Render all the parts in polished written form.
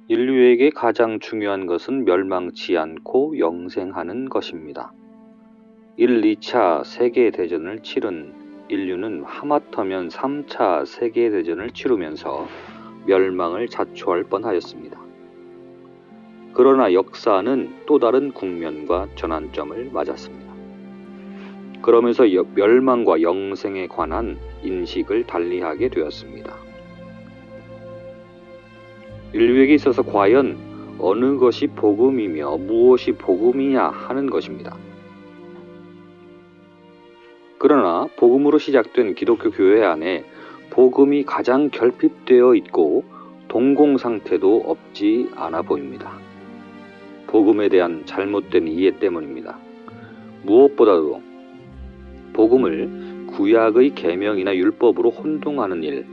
인류에게 가장 중요한 것은 멸망치 않고 영생하는 것입니다. 1, 2차 세계대전을 치른 인류는 하마터면 3차 세계대전을 치르면서 멸망을 자초할 뻔하였습니다. 그러나 역사는 또 다른 국면과 전환점을 맞았습니다. 그러면서 멸망과 영생에 관한 인식을 달리하게 되었습니다. 인류에게 있어서 과연 어느 것이 복음이며 무엇이 복음이냐 하는 것입니다. 그러나 복음으로 시작된 기독교 교회 안에 복음이 가장 결핍되어 있고 동공 상태도 없지 않아 보입니다. 복음에 대한 잘못된 이해 때문입니다. 무엇보다도 복음을 구약의 계명이나 율법으로 혼동하는 일,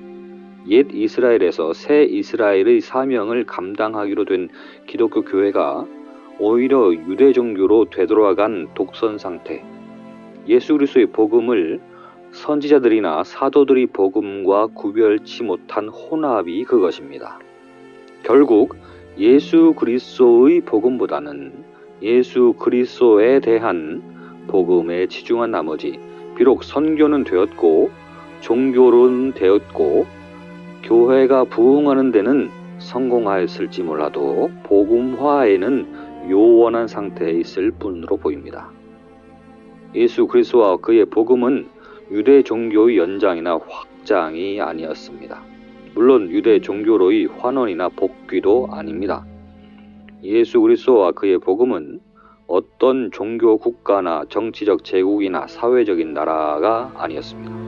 옛 이스라엘에서 새 이스라엘의 사명을 감당하기로 된 기독교 교회가 오히려 유대 종교로 되돌아간 독선 상태, 예수 그리스도의 복음을 선지자들이나 사도들이 복음과 구별치 못한 혼합이 그것입니다. 결국 예수 그리스도의 복음보다는 예수 그리스도에 대한 복음에 치중한 나머지 비록 선교는 되었고 종교론 되었고 교회가 부흥하는 데는 성공하였을지 몰라도 복음화에는 요원한 상태에 있을 뿐으로 보입니다. 예수 그리스도와 그의 복음은 유대 종교의 연장이나 확장이 아니었습니다. 물론 유대 종교로의 환원이나 복귀도 아닙니다. 예수 그리스도와 그의 복음은 어떤 종교 국가나 정치적 제국이나 사회적인 나라가 아니었습니다.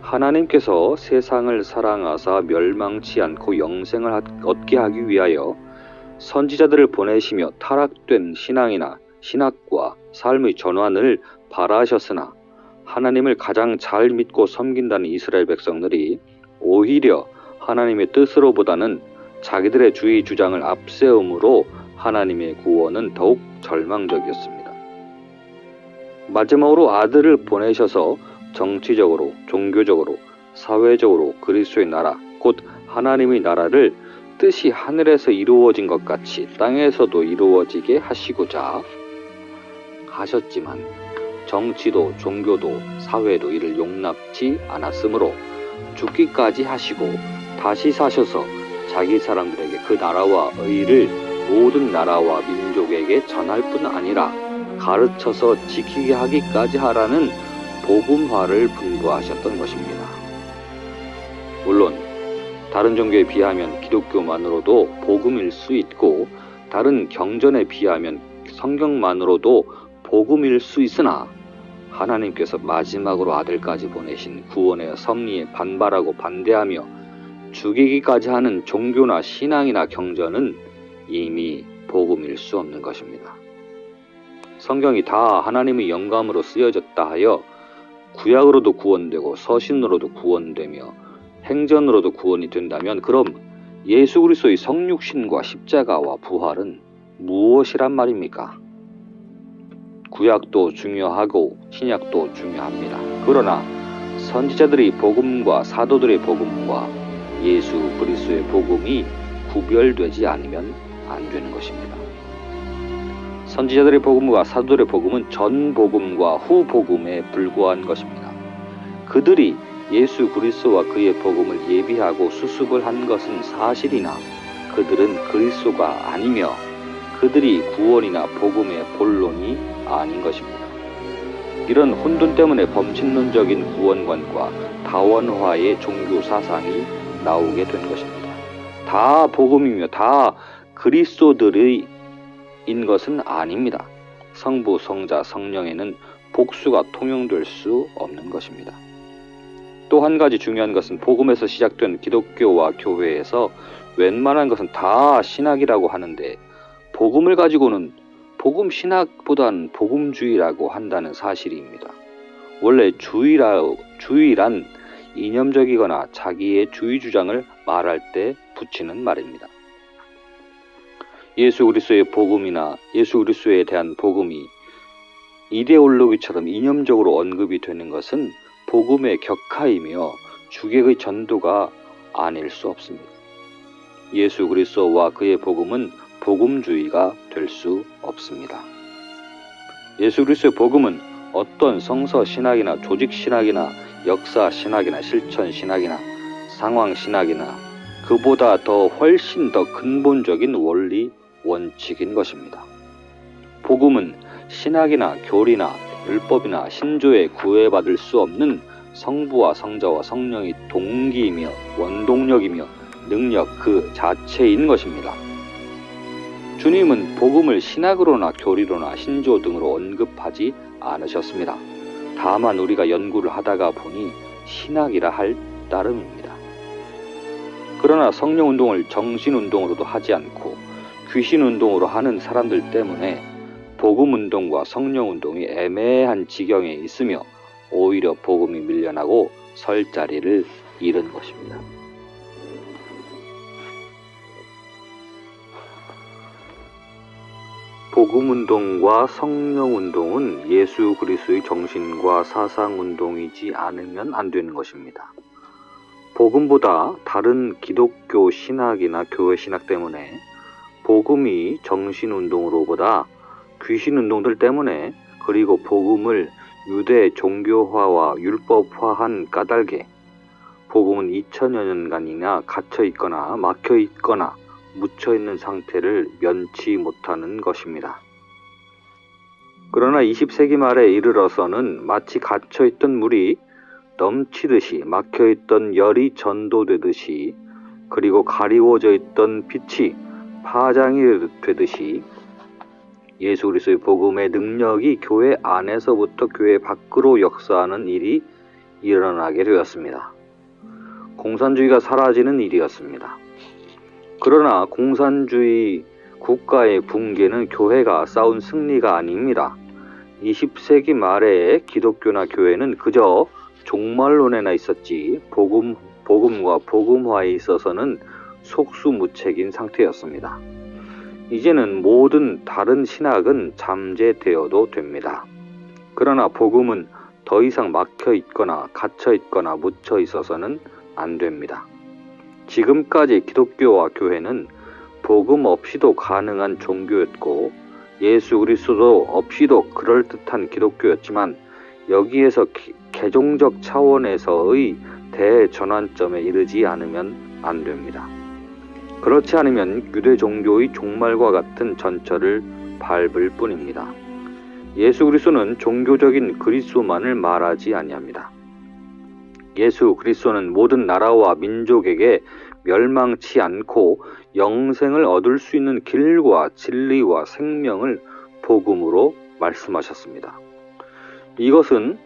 하나님께서 세상을 사랑하사 멸망치 않고 영생을 얻게 하기 위하여 선지자들을 보내시며 타락된 신앙이나 신학과 삶의 전환을 바라셨으나 하나님을 가장 잘 믿고 섬긴다는 이스라엘 백성들이 오히려 하나님의 뜻으로보다는 자기들의 주의 주장을 앞세움으로 하나님의 구원은 더욱 절망적이었습니다. 마지막으로 아들을 보내셔서 정치적으로, 종교적으로, 사회적으로 그리스도의 나라, 곧 하나님의 나라를 뜻이 하늘에서 이루어진 것 같이 땅에서도 이루어지게 하시고자 하셨지만 정치도 종교도 사회도 이를 용납치 않았으므로 죽기까지 하시고 다시 사셔서 자기 사람들에게 그 나라와 의를 모든 나라와 민족에게 전할 뿐 아니라 가르쳐서 지키게 하기까지 하라는 복음화를 분부하셨던 것입니다. 물론 다른 종교에 비하면 기독교만으로도 복음일 수 있고 다른 경전에 비하면 성경만으로도 복음일 수 있으나 하나님께서 마지막으로 아들까지 보내신 구원의 섭리에 반발하고 반대하며 죽이기까지 하는 종교나 신앙이나 경전은 이미 복음일 수 없는 것입니다. 성경이 다 하나님의 영감으로 쓰여졌다 하여 구약으로도 구원되고 서신으로도 구원되며 행전으로도 구원이 된다면 그럼 예수 그리스도의 성육신과 십자가와 부활은 무엇이란 말입니까? 구약도 중요하고 신약도 중요합니다. 그러나 선지자들의 복음과 사도들의 복음과 예수 그리스도의 복음이 구별되지 않으면 안 되는 것입니다. 선지자들의 복음과 사도들의 복음은 전 복음과 후 복음에 불과한 것입니다. 그들이 예수 그리스도와 그의 복음을 예비하고 수습을 한 것은 사실이나 그들은 그리스도가 아니며 그들이 구원이나 복음의 본론이 아닌 것입니다. 이런 혼돈 때문에 범신론적인 구원관과 다원화의 종교 사상이 나오게 된 것입니다. 다 복음이며 다 그리스도들의 인 것은 아닙니다. 성부, 성자, 성령에는 복수가 통용될 수 없는 것입니다. 또 한 가지 중요한 것은 복음에서 시작된 기독교와 교회에서 웬만한 것은 다 신학이라고 하는데 복음을 가지고는 복음 신학보단 복음주의라고 한다는 사실입니다. 원래 주의란 이념적이거나 자기의 주의 주장을 말할 때 붙이는 말입니다. 예수 그리스도의 복음이나 예수 그리스도에 대한 복음이 이데올로기처럼 이념적으로 언급이 되는 것은 복음의 격하이며 주객의 전도가 아닐 수 없습니다. 예수 그리스도와 그의 복음은 복음주의가 될 수 없습니다. 예수 그리스도의 복음은 어떤 성서 신학이나 조직 신학이나 역사 신학이나 실천 신학이나 상황 신학이나 그보다 더 훨씬 더 근본적인 원리 원칙인 것입니다. 복음은 신학이나 교리나 율법이나 신조에 구애받을 수 없는 성부와 성자와 성령의 동기이며 원동력이며 능력 그 자체인 것입니다. 주님은 복음을 신학으로나 교리로나 신조 등으로 언급하지 않으셨습니다. 다만 우리가 연구를 하다가 보니 신학이라 할 따름입니다. 그러나 성령운동을 정신운동으로도 하지 않고 귀신운동으로 하는 사람들 때문에 복음운동과 성령운동이 애매한 지경에 있으며 오히려 복음이 밀려나고 설 자리를 잃은 것입니다. 복음운동과 성령운동은 예수 그리스도의 정신과 사상운동이지 않으면 안 되는 것입니다. 복음보다 다른 기독교 신학이나 교회 신학 때문에 복음이 정신운동으로보다 귀신운동들 때문에 그리고 복음을 유대 종교화와 율법화한 까닭에 복음은 2000여 년간이나 갇혀있거나 막혀있거나 묻혀있는 상태를 면치 못하는 것입니다. 그러나 20세기 말에 이르러서는 마치 갇혀있던 물이 넘치듯이 막혀있던 열이 전도되듯이 그리고 가리워져 있던 빛이 파장이 되듯이 예수 그리스도의 복음의 능력이 교회 안에서부터 교회 밖으로 역사하는 일이 일어나게 되었습니다. 공산주의가 사라지는 일이었습니다. 그러나 공산주의 국가의 붕괴는 교회가 싸운 승리가 아닙니다. 20세기 말에 기독교나 교회는 그저 종말론에나 있었지 복음과 복음화에 있어서는 속수무책인 상태였습니다. 이제는 모든 다른 신학은 잠재되어도 됩니다. 그러나 복음은 더 이상 막혀 있거나 갇혀 있거나 묻혀 있어서는 안 됩니다. 지금까지 기독교와 교회는 복음 없이도 가능한 종교였고 예수 그리스도 없이도 그럴듯한 기독교였지만 여기에서 개종적 차원에서의 대전환점에 이르지 않으면 안 됩니다. 그렇지 않으면 유대 종교의 종말과 같은 전철을 밟을 뿐입니다. 예수 그리스도는 종교적인 그리스도만을 말하지 아니합니다. 예수 그리스도는 모든 나라와 민족에게 멸망치 않고 영생을 얻을 수 있는 길과 진리와 생명을 복음으로 말씀하셨습니다. 이것은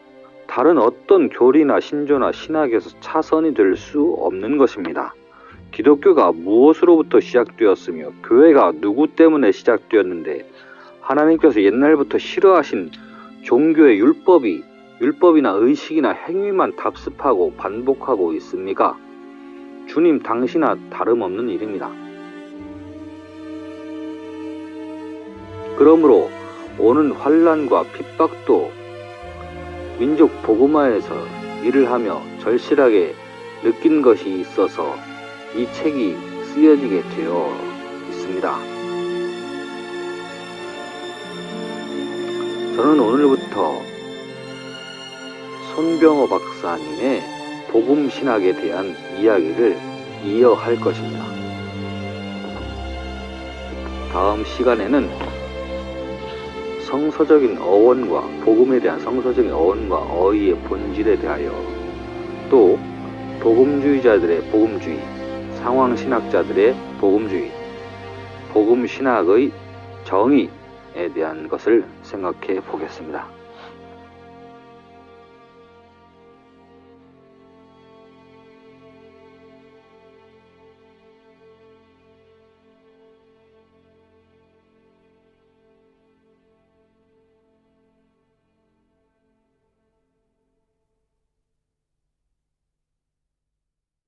다른 어떤 교리나 신조나 신학에서 차선이 될 수 없는 것입니다. 기독교가 무엇으로부터 시작되었으며 교회가 누구 때문에 시작되었는데 하나님께서 옛날부터 싫어하신 종교의 율법이나 의식이나 행위만 답습하고 반복하고 있습니까? 주님 당시나 다름없는 일입니다. 그러므로 오는 환난과 핍박도 민족 복음화에서 일을 하며 절실하게 느낀 것이 있어서 이 책이 쓰여지게 되어 있습니다. 저는 오늘부터 손병호 박사님의 복음신학에 대한 이야기를 이어할 것입니다. 다음 시간에는 성서적인 어원과 복음에 대한 성서적인 어원과 어휘의 본질에 대하여 또 복음주의자들의 복음주의, 상황신학자들의 복음주의, 복음신학의 정의에 대한 것을 생각해 보겠습니다.